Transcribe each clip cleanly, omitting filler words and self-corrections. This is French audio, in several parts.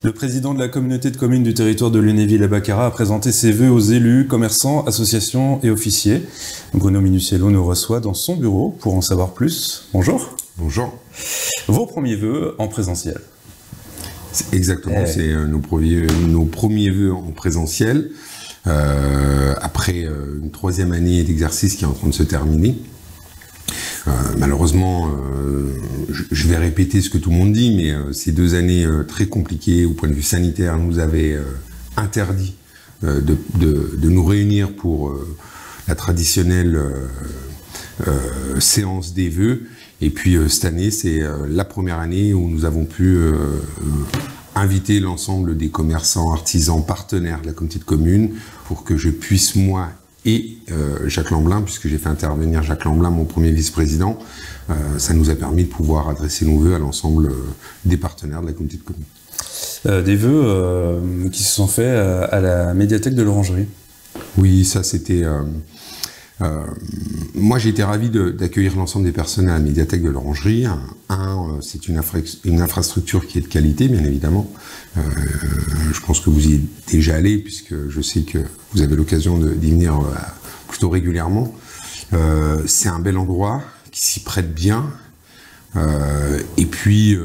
Le président de la communauté de communes du territoire de Lunéville-et-Baccarat a présenté ses vœux aux élus, commerçants, associations et officiers. Bruno Minuciello nous reçoit dans son bureau pour en savoir plus. Bonjour. Bonjour. Vos premiers vœux en présentiel. Exactement, c'est nos premiers vœux en présentiel, après une troisième année d'exercice qui est en train de se terminer. Malheureusement, je vais répéter ce que tout le monde dit, mais ces 2 années très compliquées au point de vue sanitaire nous avaient interdit de nous réunir pour la traditionnelle séance des vœux. Et puis cette année, c'est la première année où nous avons pu inviter l'ensemble des commerçants, artisans, partenaires de la communauté de communes pour que je puisse, moi et Jacques Lamblin, puisque j'ai fait intervenir Jacques Lamblin, mon premier vice-président, ça nous a permis de pouvoir adresser nos vœux à l'ensemble des partenaires de la communauté de communes. Des vœux qui se sont faits à la médiathèque de l'Orangerie. Oui, ça c'était... moi j'ai été ravi d'accueillir l'ensemble des personnes à la médiathèque de l'Orangerie. C'est une infrastructure qui est de qualité, bien évidemment. Je pense que vous y êtes déjà allé, puisque je sais que vous avez l'occasion d'y venir plutôt régulièrement. C'est un bel endroit qui s'y prête bien. Et puis,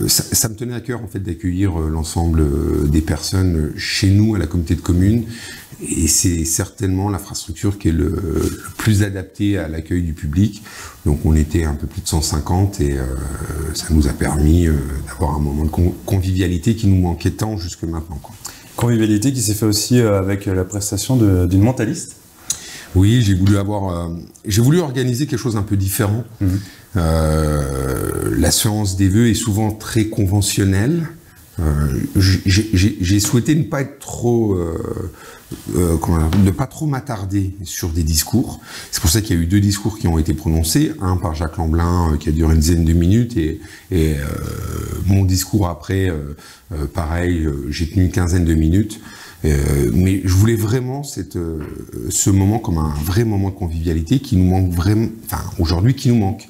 ça me tenait à cœur en fait d'accueillir l'ensemble des personnes chez nous à la communauté de communes, et c'est certainement l'infrastructure qui est le plus adaptée à l'accueil du public. Donc on était un peu plus de 150 et ça nous a permis d'avoir un moment de convivialité qui nous manquait tant jusque maintenant, quoi. Convivialité qui s'est fait aussi avec la prestation d'une mentaliste. Oui, j'ai voulu organiser quelque chose d'un peu différent. La séance des vœux est souvent très conventionnelle. J'ai souhaité ne pas être trop, ne pas trop m'attarder sur des discours. C'est pour ça qu'il y a eu 2 discours qui ont été prononcés, un par Jacques Lamblin qui a duré une dizaine de minutes et mon discours après, pareil, j'ai tenu une quinzaine de minutes. Mais je voulais vraiment ce moment comme un vrai moment de convivialité qui nous manque vraiment, enfin aujourd'hui qui nous manque.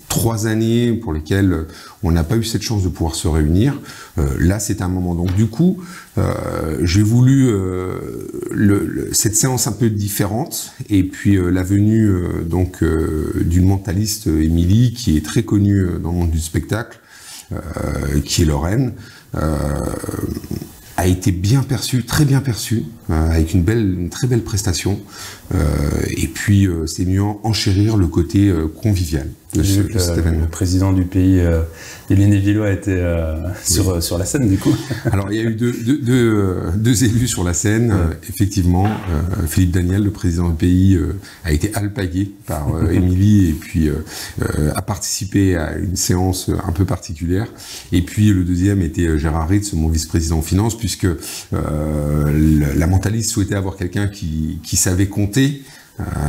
3 années pour lesquelles on n'a pas eu cette chance de pouvoir se réunir. Là, c'est un moment. Donc du coup, j'ai voulu cette séance un peu différente, et puis la venue d'une mentaliste, Émilie, qui est très connue dans le monde du spectacle, qui est Lorraine, a été bien perçu, très bien perçu, avec une très belle prestation, et puis c'est mieux enchérir le côté convivial de cet événement. Le président du pays, des Lunévillois, a été sur la scène, du coup. Alors il y a eu deux élus sur la scène, effectivement. Philippe Daniel, le président du pays, a été alpagué par Émilie, et puis a participé à une séance un peu particulière. Et puis le deuxième était Gérard Ritz, mon vice-président en finance, puisque la mentaliste souhaitait avoir quelqu'un qui savait compter.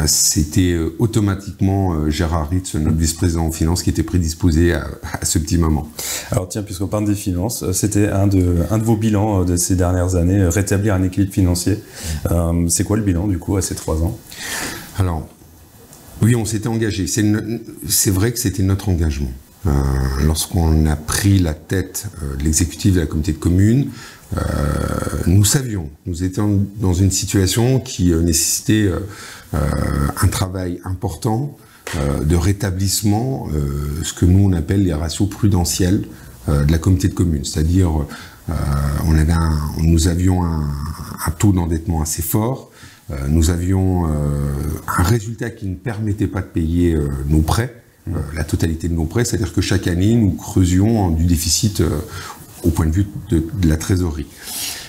C'était automatiquement Gérard Ritz, notre vice-président en finance, qui était prédisposé à ce petit moment. Alors tiens, puisqu'on parle des finances, c'était un de vos bilans de ces dernières années, rétablir un équilibre financier. C'est quoi le bilan du coup à ces 3 ans? Alors, oui, on s'était engagé. C'est vrai que c'était notre engagement. Lorsqu'on a pris la tête de l'exécutif de la communauté de communes, nous étions dans une situation qui nécessitait un travail important de rétablissement, ce que nous on appelle les ratios prudentiels de la communauté de communes, c'est-à-dire nous avions un taux d'endettement assez fort, nous avions un résultat qui ne permettait pas de payer nos prêts, la totalité de nos prêts, c'est-à-dire que chaque année nous creusions du déficit au point de vue de la trésorerie.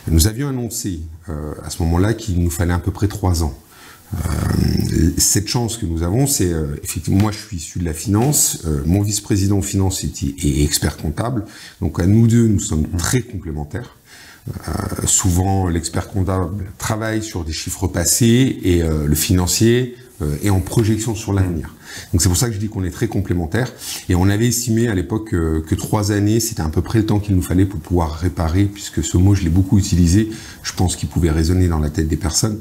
Nous avions annoncé à ce moment-là qu'il nous fallait à peu près 3 ans. Cette chance que nous avons, c'est effectivement, moi je suis issu de la finance, mon vice-président en finance est expert comptable, donc à nous deux, nous sommes très complémentaires. Souvent, l'expert comptable travaille sur des chiffres passés et le financier est en projection sur l'avenir. Donc c'est pour ça que je dis qu'on est très complémentaires. Et on avait estimé à l'époque que 3 années, c'était à peu près le temps qu'il nous fallait pour pouvoir réparer, puisque ce mot, je l'ai beaucoup utilisé. Je pense qu'il pouvait résonner dans la tête des personnes.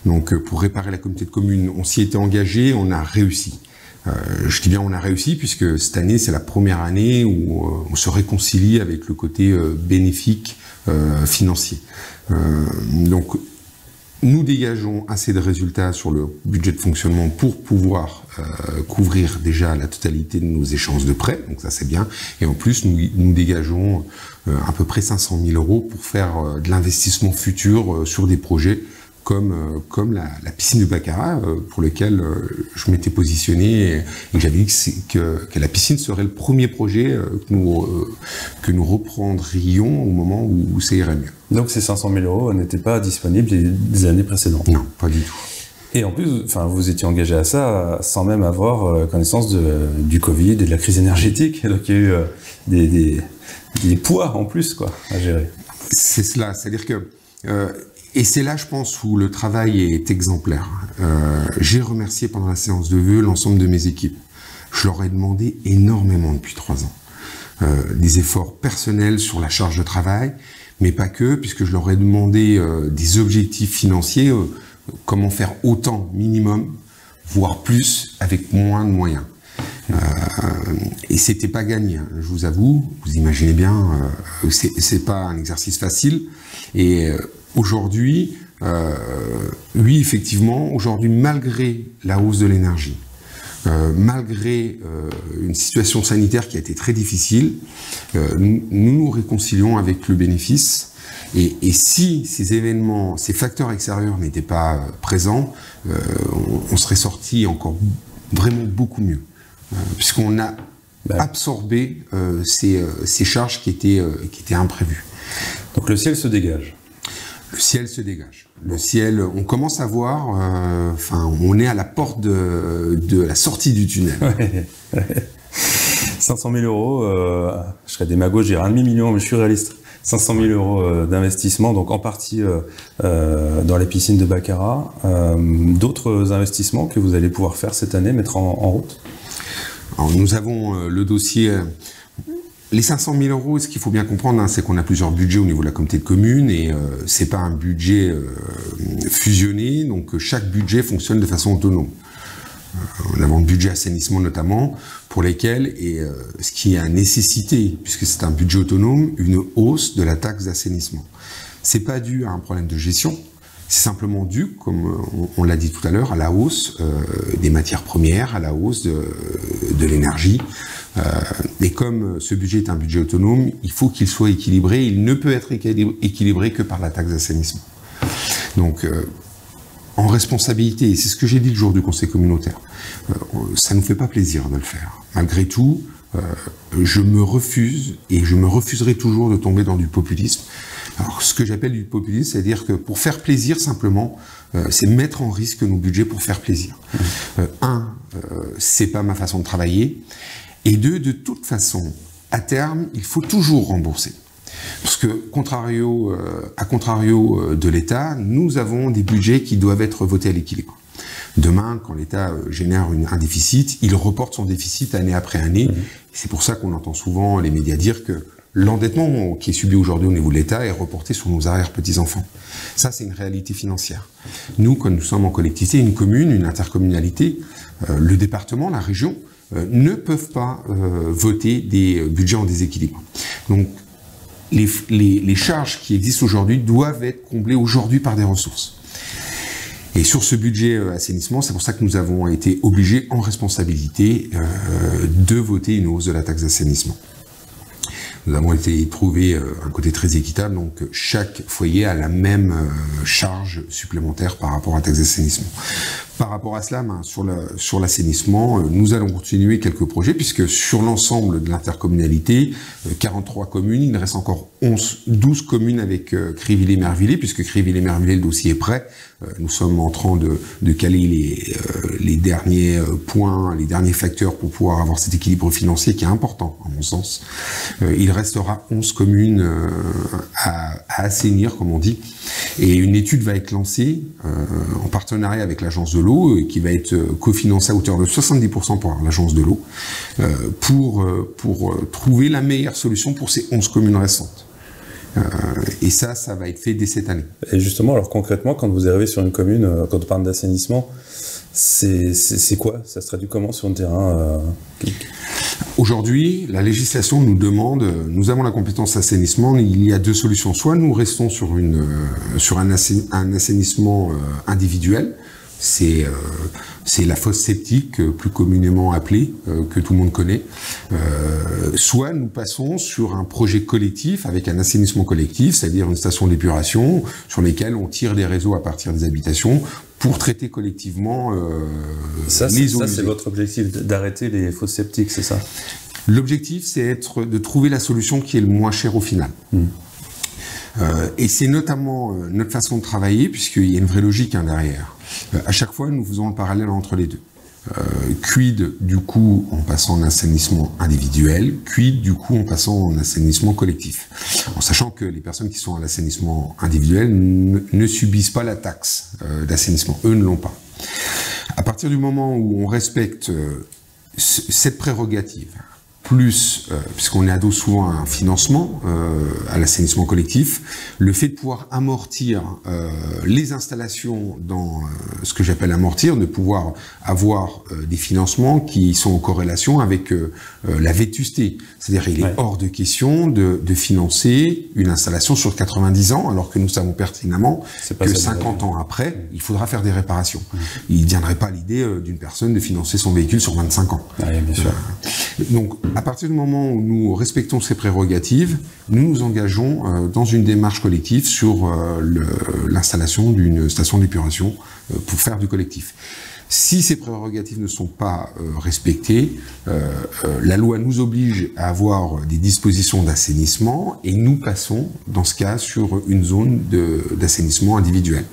Donc pour réparer la communauté de communes, on s'y était engagé, on a réussi. Je dis bien on a réussi puisque cette année c'est la première année où on se réconcilie avec le côté bénéfique financier. Donc nous dégageons assez de résultats sur le budget de fonctionnement pour pouvoir couvrir déjà la totalité de nos échéances de prêts, donc ça c'est bien. Et en plus, nous dégageons à peu près 500 000 € pour faire de l'investissement futur sur des projets comme la piscine de Baccarat, pour lequel je m'étais positionné et j'avais dit que la piscine serait le premier projet que nous reprendrions au moment où ça irait mieux. Donc ces 500 000 € n'étaient pas disponibles des années précédentes? Non, pas du tout. Et en plus, vous étiez engagé à ça sans même avoir connaissance du Covid et de la crise énergétique. Donc il y a eu des poids en plus à gérer. C'est cela, c'est-à-dire que... et c'est là, je pense, où le travail est exemplaire. J'ai remercié pendant la séance de vœux l'ensemble de mes équipes. Je leur ai demandé énormément depuis 3 ans. Des efforts personnels sur la charge de travail, mais pas que, puisque je leur ai demandé des objectifs financiers, comment faire autant minimum, voire plus, avec moins de moyens. Et c'était pas gagné, hein, je vous avoue, vous imaginez bien, c'est pas un exercice facile. Et aujourd'hui, oui, effectivement, aujourd'hui, malgré la hausse de l'énergie, malgré une situation sanitaire qui a été très difficile, nous nous réconcilions avec le bénéfice. Et si ces événements, ces facteurs extérieurs n'étaient pas présents, on serait sorti encore vraiment beaucoup mieux, puisqu'on a absorbé ces charges qui étaient imprévues. Donc le ciel se dégage. Le ciel se dégage. Le ciel, on commence à voir, on est à la porte de la sortie du tunnel. Ouais. 500 000 €, je serais démagogue, je dirais 1,5 million, mais je suis réaliste. 500 000 € d'investissement, donc en partie dans la piscine de Baccarat. D'autres investissements que vous allez pouvoir faire cette année, mettre en route? Alors, nous avons le dossier... Les 500 000 €, ce qu'il faut bien comprendre, c'est qu'on a plusieurs budgets au niveau de la communauté de communes et c'est pas un budget fusionné, donc chaque budget fonctionne de façon autonome. Nous avons le budget assainissement notamment, pour lesquels, et ce qui a nécessité, puisque c'est un budget autonome, une hausse de la taxe d'assainissement. C'est pas dû à un problème de gestion, c'est simplement dû, comme on l'a dit tout à l'heure, à la hausse des matières premières, à la hausse de l'énergie. Et comme ce budget est un budget autonome, il faut qu'il soit équilibré. Il ne peut être équilibré que par la taxe d'assainissement. Donc, en responsabilité, et c'est ce que j'ai dit le jour du conseil communautaire, ça ne nous fait pas plaisir de le faire. Malgré tout, je me refuse, et je me refuserai toujours de tomber dans du populisme. Alors, ce que j'appelle du populisme, c'est-à-dire que pour faire plaisir, simplement, c'est mettre en risque nos budgets pour faire plaisir. C'est pas ma façon de travailler. Et de toute façon, à terme, il faut toujours rembourser. Parce que, à contrario de l'État, nous avons des budgets qui doivent être votés à l'équilibre. Demain, quand l'État génère un déficit, il reporte son déficit année après année. C'est pour ça qu'on entend souvent les médias dire que l'endettement qui est subi aujourd'hui au niveau de l'État est reporté sur nos arrière-petits-enfants. Ça, c'est une réalité financière. Nous, quand nous sommes en collectivité, une commune, une intercommunalité, le département, la région, ne peuvent pas voter des budgets en déséquilibre. Donc, les charges qui existent aujourd'hui doivent être comblées aujourd'hui par des ressources. Et sur ce budget assainissement, c'est pour ça que nous avons été obligés, en responsabilité, de voter une hausse de la taxe d'assainissement. Nous avons été trouver un côté très équitable, donc chaque foyer a la même charge supplémentaire par rapport à la taxe d'assainissement. Par rapport à cela, sur l'assainissement, nous allons continuer quelques projets, puisque sur l'ensemble de l'intercommunalité, 43 communes, il reste encore 12 communes avec Crivillé-Mervillé, puisque Crivillé-Mervillé, le dossier est prêt. Nous sommes en train de caler les derniers points, les derniers facteurs pour pouvoir avoir cet équilibre financier qui est important, à mon sens. Il restera 11 communes à assainir, comme on dit, et une étude va être lancée en partenariat avec l'agence de l'eau, qui va être cofinancée à hauteur de 70% par l'agence de l'eau, pour trouver la meilleure solution pour ces 11 communes restantes. Et ça va être fait dès cette année. Et justement, alors concrètement, quand vous arrivez sur une commune, quand on parle d'assainissement, C'est quoi? Ça se traduit comment sur le terrain? Aujourd'hui, la législation nous demande, nous avons la compétence assainissement, il y a deux solutions. Soit nous restons sur un assainissement individuel, c'est la fosse septique, plus communément appelée, que tout le monde connaît. Soit nous passons sur un projet collectif avec un assainissement collectif, c'est-à-dire une station d'épuration sur lesquelles on tire des réseaux à partir des habitations pour traiter collectivement les eaux. Ça, c'est votre objectif, d'arrêter les fosses septiques, c'est ça? L'objectif, c'est de trouver la solution qui est le moins chère au final. Et c'est notamment notre façon de travailler, puisqu'il y a une vraie logique derrière. À chaque fois, nous faisons le parallèle entre les deux. Quid, du coup, en passant en assainissement individuel, quid, du coup, en passant en assainissement collectif. En sachant que les personnes qui sont en assainissement individuel ne subissent pas la taxe d'assainissement. Eux ne l'ont pas. À partir du moment où on respecte cette prérogative, plus, puisqu'on est ado souvent à un financement, à l'assainissement collectif, le fait de pouvoir amortir les installations dans ce que j'appelle amortir, de pouvoir avoir des financements qui sont en corrélation avec la vétusté. C'est-à-dire il est hors de question de financer une installation sur 90 ans, alors que nous savons pertinemment que 50 ans après, il faudra faire des réparations. Il ne viendrait pas l'idée d'une personne de financer son véhicule sur 25 ans. Bien sûr. Donc, à partir du moment où nous respectons ces prérogatives, nous nous engageons dans une démarche collective sur l'installation d'une station d'épuration pour faire du collectif. Si ces prérogatives ne sont pas respectées, la loi nous oblige à avoir des dispositions d'assainissement et nous passons, dans ce cas, sur une zone d'assainissement individuel.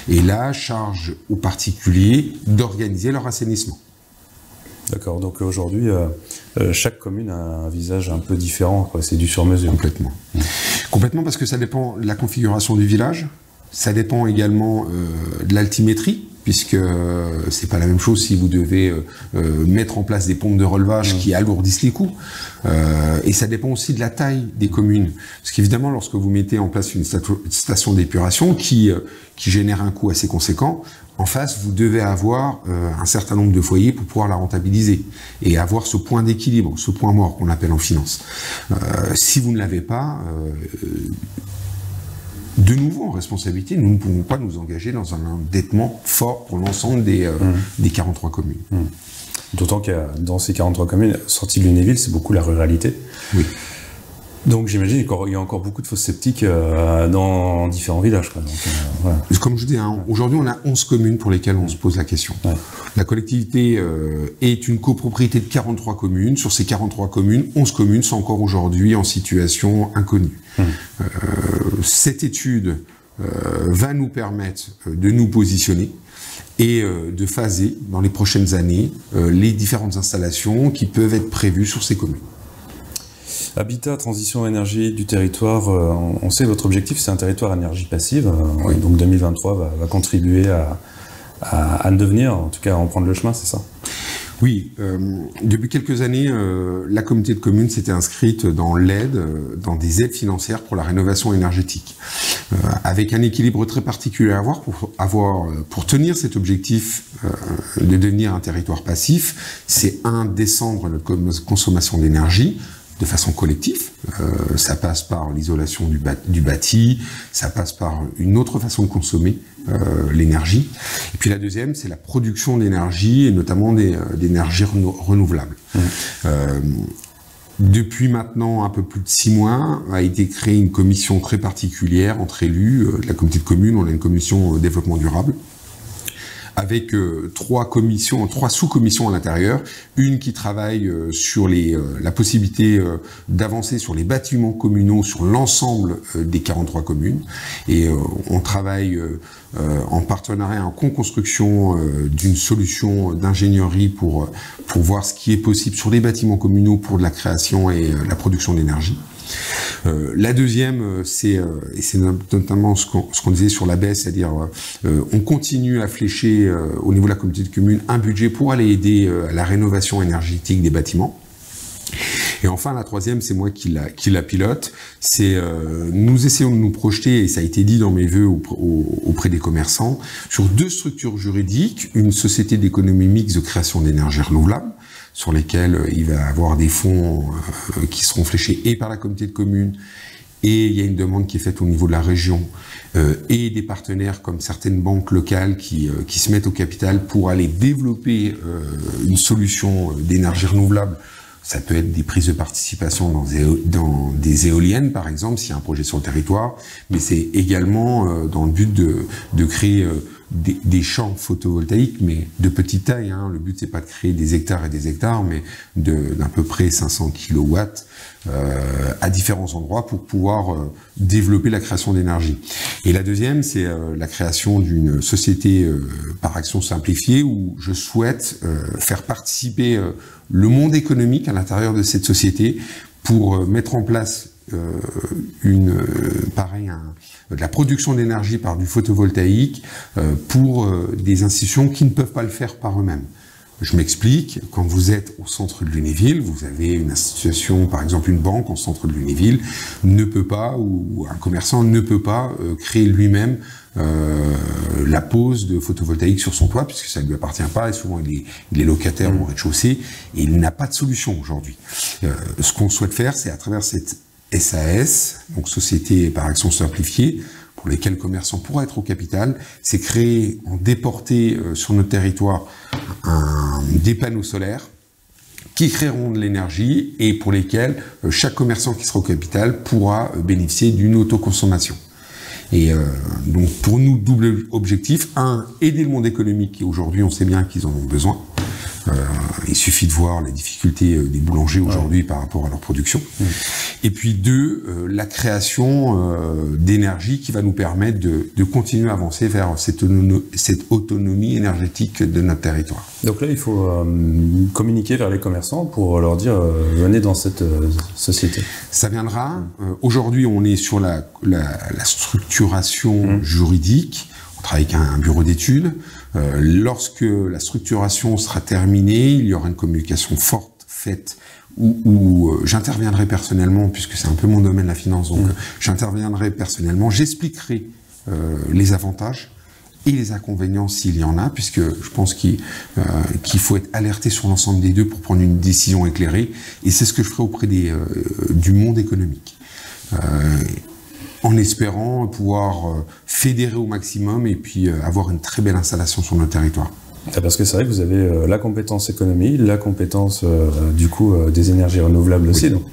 Et là, charge aux particuliers d'organiser leur assainissement. D'accord, donc aujourd'hui, chaque commune a un visage un peu différent, c'est du sur-mesure. Complètement. Complètement, parce que ça dépend de la configuration du village, ça dépend également de l'altimétrie, puisque c'est pas la même chose si vous devez mettre en place des pompes de relevage qui alourdissent les coûts. Et ça dépend aussi de la taille des communes. Parce qu'évidemment, lorsque vous mettez en place une station d'épuration qui génère un coût assez conséquent, en face, vous devez avoir un certain nombre de foyers pour pouvoir la rentabiliser et avoir ce point d'équilibre, ce point mort qu'on appelle en finance. Si vous ne l'avez pas, de nouveau en responsabilité, nous ne pouvons pas nous engager dans un endettement fort pour l'ensemble des 43 communes. D'autant qu'il y a dans ces 43 communes, sorties de Lunéville, c'est beaucoup la ruralité. Oui. Donc j'imagine qu'il y a encore beaucoup de fosses septiques dans différents villages. Donc, voilà. Comme je dis, aujourd'hui on a 11 communes pour lesquelles on se pose la question. Ouais. La collectivité est une copropriété de 43 communes. Sur ces 43 communes, 11 communes sont encore aujourd'hui en situation inconnue. Cette étude va nous permettre de nous positionner et de phaser dans les prochaines années les différentes installations qui peuvent être prévues sur ces communes. Habitat, transition, énergie du territoire, on sait votre objectif, c'est un territoire à énergie passive. Oui. Donc 2023 va contribuer à le devenir, en tout cas à en prendre le chemin, c'est ça? Oui, depuis quelques années, la communauté de communes s'était inscrite dans l'aide, dans des aides financières pour la rénovation énergétique, avec un équilibre très particulier à avoir pour tenir cet objectif de devenir un territoire passif. C'est descendre notre consommation d'énergie de façon collective. Ça passe par l'isolation du bâti, ça passe par une autre façon de consommer l'énergie. Et puis la deuxième, c'est la production d'énergie, et notamment d'énergie renouvelables. Depuis maintenant un peu plus de 6 mois, a été créée une commission très particulière entre élus de la communauté de communes. On a une commission développement durable, avec 3 sous-commissions à l'intérieur, une qui travaille sur la possibilité d'avancer sur les bâtiments communaux sur l'ensemble des 43 communes, et on travaille en partenariat, en co-construction d'une solution d'ingénierie pour voir ce qui est possible sur les bâtiments communaux pour de la création et la production d'énergie. La deuxième, c'est notamment ce qu'on disait sur la baisse, c'est-à-dire on continue à flécher au niveau de la communauté de communes un budget pour aller aider à la rénovation énergétique des bâtiments. Et enfin, la troisième, c'est moi qui la pilote, c'est nous essayons de nous projeter, et ça a été dit dans mes vœux auprès des commerçants, sur 2 structures juridiques, une société d'économie mixte de création d'énergie renouvelable, sur lesquelles il va y avoir des fonds qui seront fléchés et par la communauté de communes, et il y a une demande qui est faite au niveau de la région, et des partenaires comme certaines banques locales qui se mettent au capital pour aller développer une solution d'énergie renouvelable. Ça peut être des prises de participation dans des éoliennes, par exemple, s'il y a un projet sur le territoire, mais c'est également dans le but de créer des champs photovoltaïques, mais de petite taille. Le but, c'est pas de créer des hectares et des hectares, mais d'à peu près 500 kilowatts à différents endroits pour pouvoir développer la création d'énergie. Et la deuxième, c'est la création d'une société par action simplifiée où je souhaite faire participer le monde économique à l'intérieur de cette société pour mettre en place de la production d'énergie par du photovoltaïque pour des institutions qui ne peuvent pas le faire par eux-mêmes. Je m'explique, quand vous êtes au centre de Lunéville, vous avez une institution, par exemple une banque au centre de Lunéville, ne peut pas, ou un commerçant ne peut pas créer lui-même la pose de photovoltaïque sur son toit, puisque ça ne lui appartient pas, et souvent il est locataire au rez-de-chaussée, et il n'a pas de solution aujourd'hui. Ce qu'on souhaite faire, c'est à travers cette SAS, donc Société par Action Simplifiée, pour lesquels le commerçant pourra être au capital, c'est créer, déporter sur notre territoire des panneaux solaires qui créeront de l'énergie et pour lesquels chaque commerçant qui sera au capital pourra bénéficier d'une autoconsommation. Et donc pour nous, double objectif, aider le monde économique, et aujourd'hui on sait bien qu'ils en ont besoin. Il suffit de voir les difficultés des boulangers aujourd'hui par rapport à leur production. Et puis 2, la création d'énergie qui va nous permettre de continuer à avancer vers cette autonomie énergétique de notre territoire. Donc là, il faut communiquer vers les commerçants pour leur dire venez dans cette société. Ça viendra. Aujourd'hui, on est sur la structuration juridique. On travaille avec un bureau d'études. Lorsque la structuration sera terminée, il y aura une communication forte faite où j'interviendrai personnellement, puisque c'est un peu mon domaine, la finance, donc j'interviendrai personnellement, j'expliquerai les avantages et les inconvénients s'il y en a, puisque je pense qu'il faut être alerté sur l'ensemble des deux pour prendre une décision éclairée, et c'est ce que je ferai auprès du monde économique. En espérant pouvoir fédérer au maximum et puis avoir une très belle installation sur notre territoire. Parce que c'est vrai que vous avez la compétence économie, la compétence du coup des énergies renouvelables aussi, donc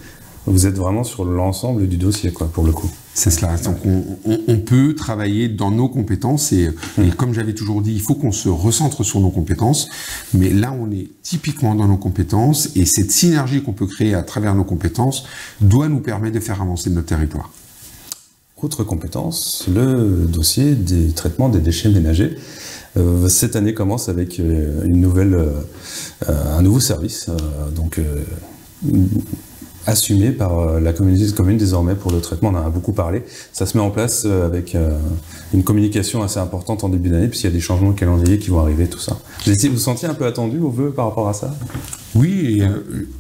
vous êtes vraiment sur l'ensemble du dossier, quoi, pour le coup. C'est cela. Donc on peut travailler dans nos compétences et comme j'avais toujours dit, il faut qu'on se recentre sur nos compétences. Mais là, on est typiquement dans nos compétences et cette synergie qu'on peut créer à travers nos compétences doit nous permettre de faire avancer notre territoire. Autre compétence, le dossier des traitements des déchets ménagers. Cette année commence avec un nouveau service, assumé par la communauté de communes désormais pour le traitement. On en a beaucoup parlé. Ça se met en place avec une communication assez importante en début d'année, puisqu'il y a des changements de calendrier qui vont arriver, tout ça. Vous vous sentiez un peu attendu au vœu par rapport à ça? Oui,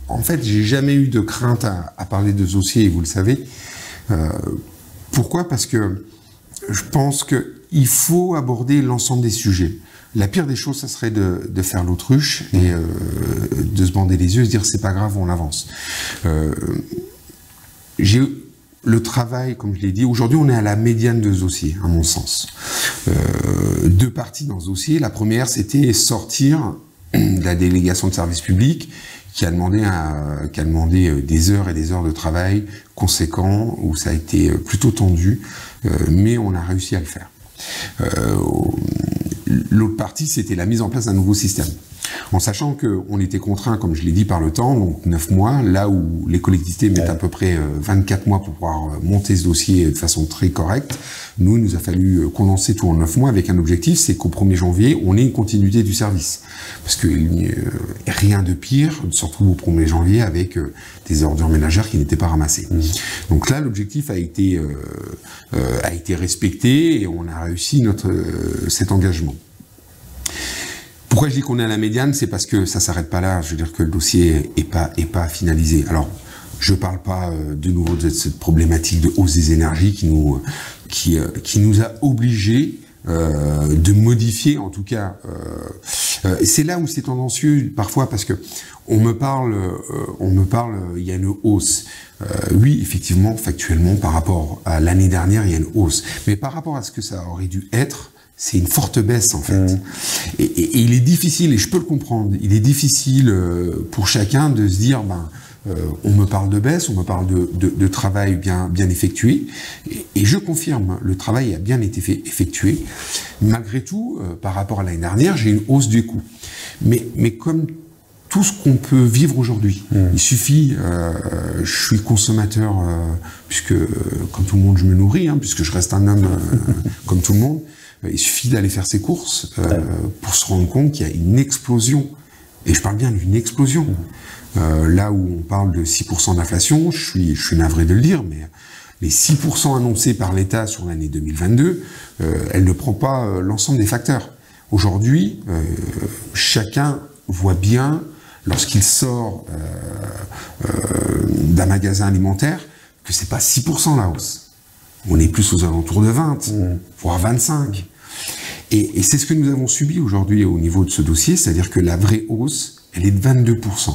en fait, j'ai jamais eu de crainte à parler de ce dossier, et vous le savez. Pourquoi? Parce que je pense qu'il faut aborder l'ensemble des sujets. La pire des choses, ça serait de faire l'autruche et de se bander les yeux et se dire c'est pas grave, on avance. Le travail, comme je l'ai dit, aujourd'hui on est à la médiane de ce dossier, à mon sens. 2 parties dans ce dossier. La première, c'était sortir de la délégation de service public qui a demandé des heures et des heures de travail conséquents, où ça a été plutôt tendu, mais on a réussi à le faire. L'autre partie, c'était la mise en place d'un nouveau système. En sachant qu'on était contraint, comme je l'ai dit, par le temps, donc 9 mois, là où les collectivités mettent à peu près 24 mois pour pouvoir monter ce dossier de façon très correcte, nous, il nous a fallu condenser tout en 9 mois avec un objectif, c'est qu'au 1er janvier, on ait une continuité du service. Parce qu'il n'y a rien de pire de se retrouver au 1er janvier avec des ordures ménagères qui n'étaient pas ramassées. Donc là, l'objectif a été respecté et on a réussi cet engagement. Pourquoi je dis qu'on est à la médiane? C'est parce que ça s'arrête pas là. Je veux dire que le dossier est pas finalisé. Alors, Je ne parle pas de nouveau de cette problématique de hausse des énergies qui nous a obligés de modifier, en tout cas. C'est là où c'est tendancieux parfois parce que on me parle, il y a une hausse. Oui, effectivement, factuellement, par rapport à l'année dernière, il y a une hausse. Mais par rapport à ce que ça aurait dû être, c'est une forte baisse en fait. Et il est difficile, et je peux le comprendre, il est difficile pour chacun de se dire, on me parle de baisse, on me parle de travail bien effectué, et je confirme, le travail a bien été effectué. Malgré tout, par rapport à l'année dernière, j'ai une hausse des coûts. Mais comme tout ce qu'on peut vivre aujourd'hui, il suffit, je suis consommateur, puisque comme tout le monde je me nourris, puisque je reste un homme comme tout le monde, il suffit d'aller faire ses courses pour se rendre compte qu'il y a une explosion, et je parle bien d'une explosion. Là où on parle de 6% d'inflation, je suis navré de le dire, mais les 6% annoncés par l'État sur l'année 2022, elle ne prend pas l'ensemble des facteurs. Aujourd'hui, chacun voit bien, lorsqu'il sort d'un magasin alimentaire, que c'est pas 6% la hausse. On est plus aux alentours de 20, voire 25. Et c'est ce que nous avons subi aujourd'hui au niveau de ce dossier, c'est-à-dire que la vraie hausse, elle est de 22%.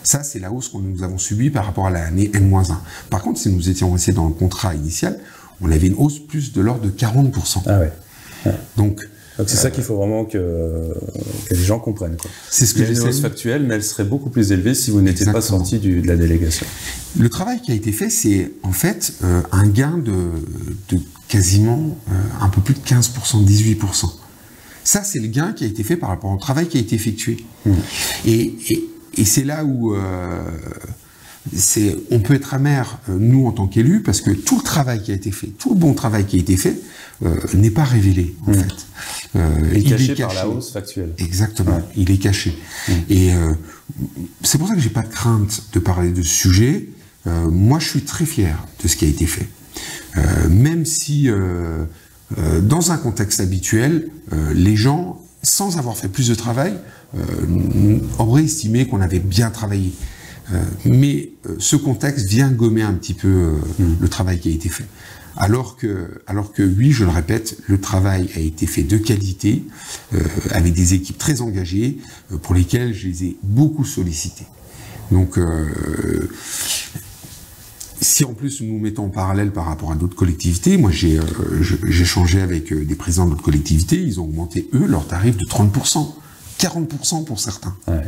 Ça, c'est la hausse que nous avons subie par rapport à l'année N-1. Par contre, si nous étions restés dans le contrat initial, on avait une hausse plus de l'ordre de 40%. Ah ouais. Donc c'est ça qu'il faut vraiment que les gens comprennent, quoi. C'est ce que j'essaie. Il y a une hausse factuelle, mais elle serait beaucoup plus élevée si vous n'étiez pas sorti de la délégation. Le travail qui a été fait, c'est en fait un gain de quasiment un peu plus de 15%, 18%. Ça, c'est le gain qui a été fait par rapport au travail qui a été effectué. Et c'est là où on peut être amer, nous, en tant qu'élus, parce que tout le travail qui a été fait, tout le bon travail qui a été fait, n'est pas révélé, en fait. Il est caché par la hausse factuelle. Exactement, il est caché. Et c'est pour ça que j'ai pas de crainte de parler de ce sujet. Moi, je suis très fier de ce qui a été fait. Même si, dans un contexte habituel, les gens, sans avoir fait plus de travail, auraient estimé qu'on avait bien travaillé. Mais ce contexte vient gommer un petit peu le travail qui a été fait. Alors que oui, je le répète, le travail a été fait de qualité, avec des équipes très engagées, pour lesquelles je les ai beaucoup sollicités. Donc, si en plus nous nous mettons en parallèle par rapport à d'autres collectivités, moi j'ai échangé avec des présidents d'autres collectivités, ils ont augmenté, eux, leurs tarifs de 30%, 40% pour certains. Ouais.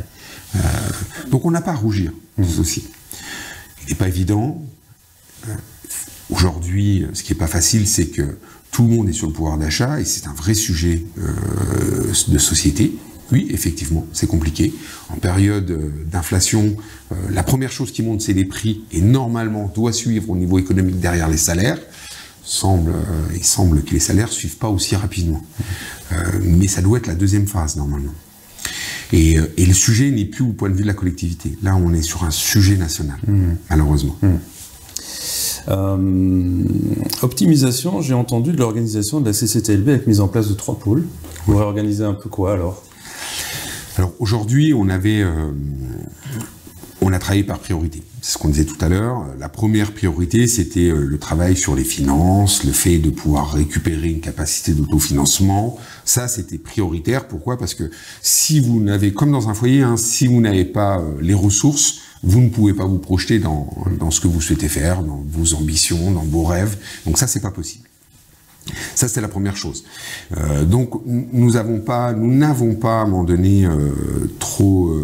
Donc on n'a pas à rougir de ceci. Il n'est pas évident. Aujourd'hui, ce qui n'est pas facile, c'est que tout le monde est sur le pouvoir d'achat, et c'est un vrai sujet de société. Oui, effectivement, c'est compliqué. En période d'inflation, la première chose qui monte, c'est les prix, et normalement doit suivre au niveau économique derrière les salaires. Il semble que les salaires ne suivent pas aussi rapidement. Mais ça doit être la deuxième phase, normalement. Et le sujet n'est plus au point de vue de la collectivité. Là, on est sur un sujet national, malheureusement. Optimisation, j'ai entendu de l'organisation de la CCTLB avec mise en place de 3 pôles. Vous réorganisez un peu quoi, alors ? Alors aujourd'hui, on a travaillé par priorité. C'est ce qu'on disait tout à l'heure. La première priorité, c'était le travail sur les finances, le fait de pouvoir récupérer une capacité d'autofinancement. Ça, c'était prioritaire. Pourquoi ? Parce que si vous n'avez, comme dans un foyer, si vous n'avez pas les ressources, vous ne pouvez pas vous projeter dans ce que vous souhaitez faire, dans vos ambitions, dans vos rêves. Donc ça, c'est pas possible. Ça, c'est la première chose. Donc, nous n'avons pas, à un moment donné, trop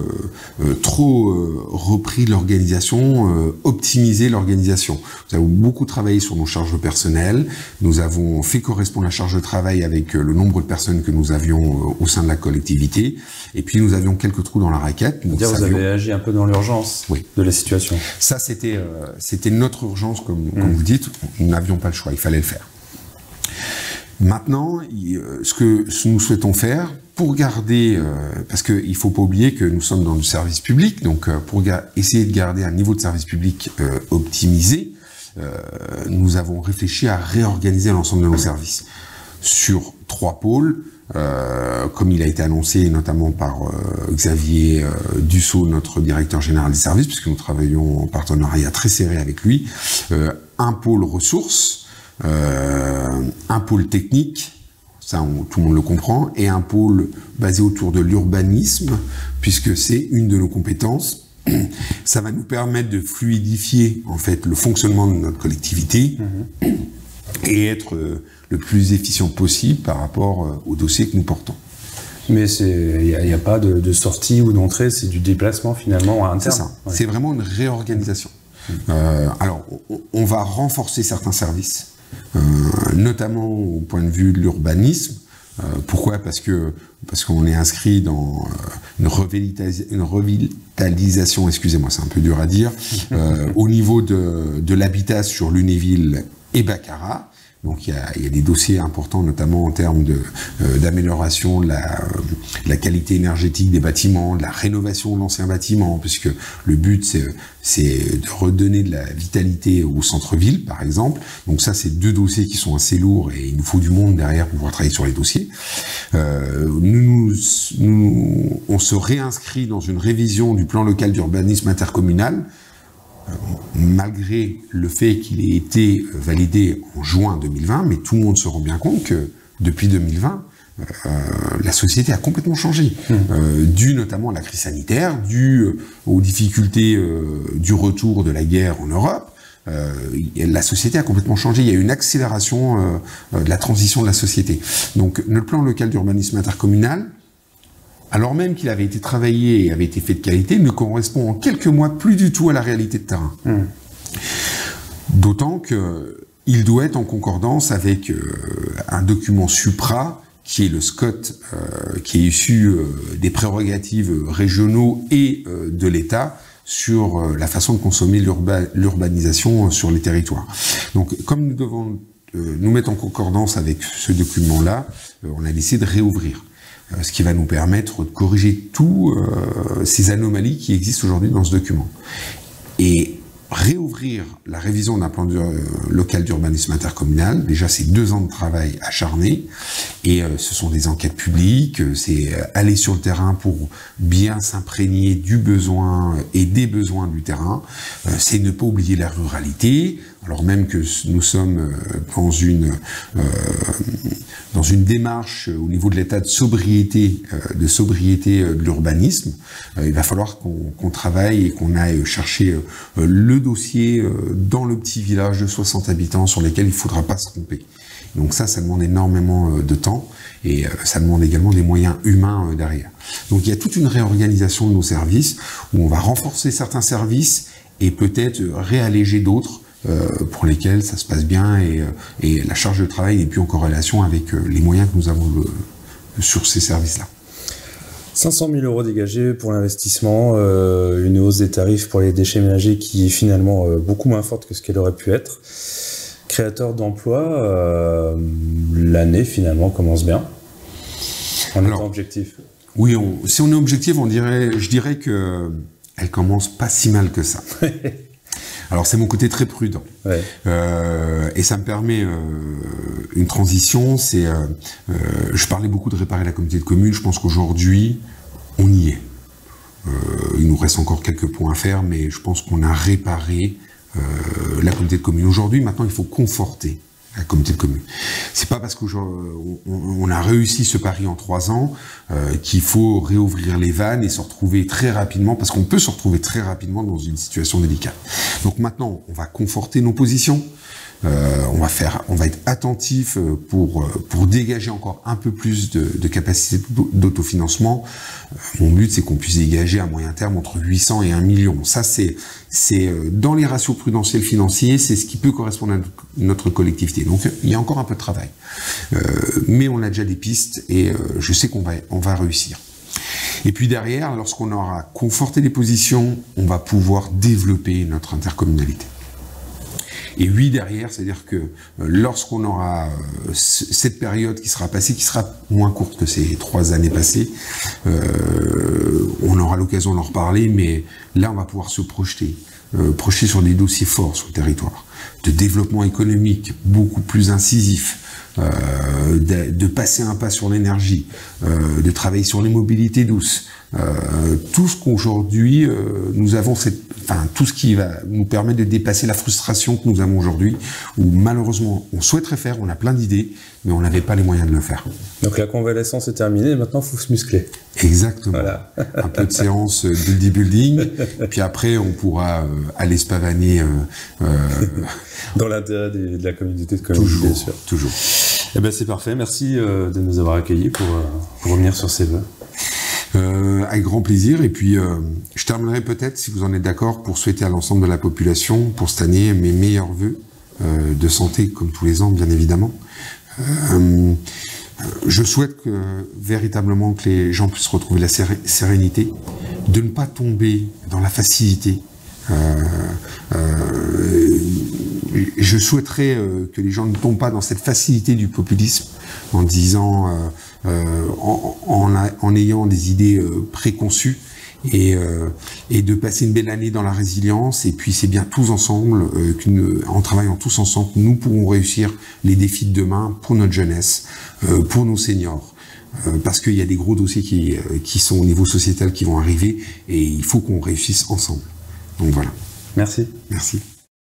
repris l'organisation, optimisé l'organisation. Nous avons beaucoup travaillé sur nos charges personnelles. Nous avons fait correspondre la charge de travail avec le nombre de personnes que nous avions au sein de la collectivité. Et puis, nous avions quelques trous dans la raquette. Vous avez agi un peu dans l'urgence de la situation. Ça, c'était notre urgence, comme vous dites. Nous n'avions pas le choix. Il fallait le faire. Maintenant, ce que nous souhaitons faire, pour garder, parce qu'il ne faut pas oublier que nous sommes dans le service public, donc pour essayer de garder un niveau de service public optimisé, nous avons réfléchi à réorganiser l'ensemble de nos services sur 3 pôles, comme il a été annoncé notamment par Xavier Dussault, notre directeur général des services, puisque nous travaillons en partenariat très serré avec lui, un pôle ressources, un pôle technique, ça tout le monde le comprend, et un pôle basé autour de l'urbanisme, puisque c'est une de nos compétences. Ça va nous permettre de fluidifier en fait le fonctionnement de notre collectivité et être le plus efficient possible par rapport aux dossiers que nous portons. Mais il n'y a pas de sortie ou d'entrée, c'est du déplacement finalement à interne. C'est ça, c'est vraiment une réorganisation. Alors, on va renforcer certains services, notamment au point de vue de l'urbanisme. Pourquoi ? Parce qu'on est inscrit dans une revitalisation, excusez-moi, c'est un peu dur à dire, au niveau de l'habitat sur Lunéville et Baccarat. Donc il y a des dossiers importants, notamment en termes d'amélioration de la qualité énergétique des bâtiments, de la rénovation de l'ancien bâtiment, puisque le but c'est de redonner de la vitalité au centre-ville, par exemple. Donc ça, c'est deux dossiers qui sont assez lourds et il nous faut du monde derrière pour pouvoir travailler sur les dossiers. On se réinscrit dans une révision du plan local d'urbanisme intercommunal, malgré le fait qu'il ait été validé en juin 2020, mais tout le monde se rend bien compte que depuis 2020, la société a complètement changé, dû notamment à la crise sanitaire, dû aux difficultés du retour de la guerre en Europe. La société a complètement changé, il y a eu une accélération de la transition de la société. Donc le plan local d'urbanisme intercommunal, alors même qu'il avait été travaillé et avait été fait de qualité, ne correspond en quelques mois plus du tout à la réalité de terrain. D'autant qu'il doit être en concordance avec un document supra, qui est le SCOT, qui est issu des régionaux et de l'État, sur la façon de consommer l'urbanisation sur les territoires. Donc, comme nous devons nous mettre en concordance avec ce document-là, on a décidé de réouvrir. Ce qui va nous permettre de corriger tous ces anomalies qui existent aujourd'hui dans ce document. Et réouvrir la révision d'un plan local d'urbanisme intercommunal, déjà c'est 2 ans de travail acharné, et ce sont des enquêtes publiques, c'est aller sur le terrain pour bien s'imprégner du besoin et des besoins du terrain, c'est ne pas oublier la ruralité, alors même que nous sommes dans une démarche au niveau de l'état de sobriété de l'urbanisme, il va falloir qu'on travaille et qu'on aille chercher le dossier dans le petit village de 60 habitants sur lesquels il ne faudra pas se tromper. Donc ça demande énormément de temps et ça demande également des moyens humains derrière. Donc il y a toute une réorganisation de nos services où on va renforcer certains services et peut-être réalléger d'autres pour lesquels ça se passe bien et la charge de travail n'est plus en corrélation avec les moyens que nous avons sur ces services-là. 500 000 euros dégagés pour l'investissement, une hausse des tarifs pour les déchets ménagers qui est finalement beaucoup moins forte que ce qu'elle aurait pu être. Créateur d'emplois, l'année finalement commence bien. En étant objectif. Oui, si on est objectif, je dirais que elle commence pas si mal que ça. Alors c'est mon côté très prudent, ouais. Et ça me permet une transition. Je parlais beaucoup de réparer la communauté de communes. Je pense qu'aujourd'hui on y est. Il nous reste encore quelques points à faire, mais je pense qu'on a réparé la communauté de communes. Aujourd'hui, maintenant, il faut conforter la communauté de communes. C'est pas parce qu'on a réussi ce pari en 3 ans qu'il faut réouvrir les vannes et se retrouver très rapidement, parce qu'on peut se retrouver très rapidement dans une situation délicate. Donc maintenant, on va conforter nos positions. On va être attentif pour dégager encore un peu plus de capacité d'autofinancement. Mon but, c'est qu'on puisse dégager à moyen terme entre 800 et 1 million. Ça, c'est dans les ratios prudentiels financiers, c'est ce qui peut correspondre à notre collectivité. Donc, il y a encore un peu de travail. Mais on a déjà des pistes et je sais qu'on va réussir. Et puis derrière, lorsqu'on aura conforté les positions, on va pouvoir développer notre intercommunalité. Et oui, derrière, c'est-à-dire que lorsqu'on aura cette période qui sera passée, qui sera moins courte que ces 3 années passées, on aura l'occasion d'en reparler, mais là, on va pouvoir se projeter sur des dossiers forts sur le territoire, de développement économique beaucoup plus incisif, de passer un pas sur l'énergie, de travailler sur les mobilités douces. Tout ce qu'aujourd'hui nous avons, tout ce qui va nous permettre de dépasser la frustration que nous avons aujourd'hui, où malheureusement on souhaiterait faire, on a plein d'idées, mais on n'avait pas les moyens de le faire. Donc la convalescence est terminée, maintenant il faut se muscler. Exactement. Voilà. Un peu de séance bodybuilding, puis après on pourra aller se pavaner. Dans l'intérêt de la communauté de communauté, toujours, bien sûr. Toujours. Eh ben c'est parfait, merci de nous avoir accueillis pour revenir sur ces vœux. Avec grand plaisir. Et puis, je terminerai peut-être, si vous en êtes d'accord, pour souhaiter à l'ensemble de la population, pour cette année, mes meilleurs vœux de santé, comme tous les ans, bien évidemment. Je souhaite véritablement que les gens puissent retrouver la sérénité, de ne pas tomber dans la facilité. Je souhaiterais que les gens ne tombent pas dans cette facilité du populisme en disant, en ayant des idées préconçues, et de passer une belle année dans la résilience. Et puis c'est bien tous ensemble, en travaillant tous ensemble, nous pourrons réussir les défis de demain pour notre jeunesse, pour nos seniors. Parce qu'il y a des gros dossiers qui sont au niveau sociétal qui vont arriver, et il faut qu'on réussisse ensemble. Donc voilà. Merci. Merci.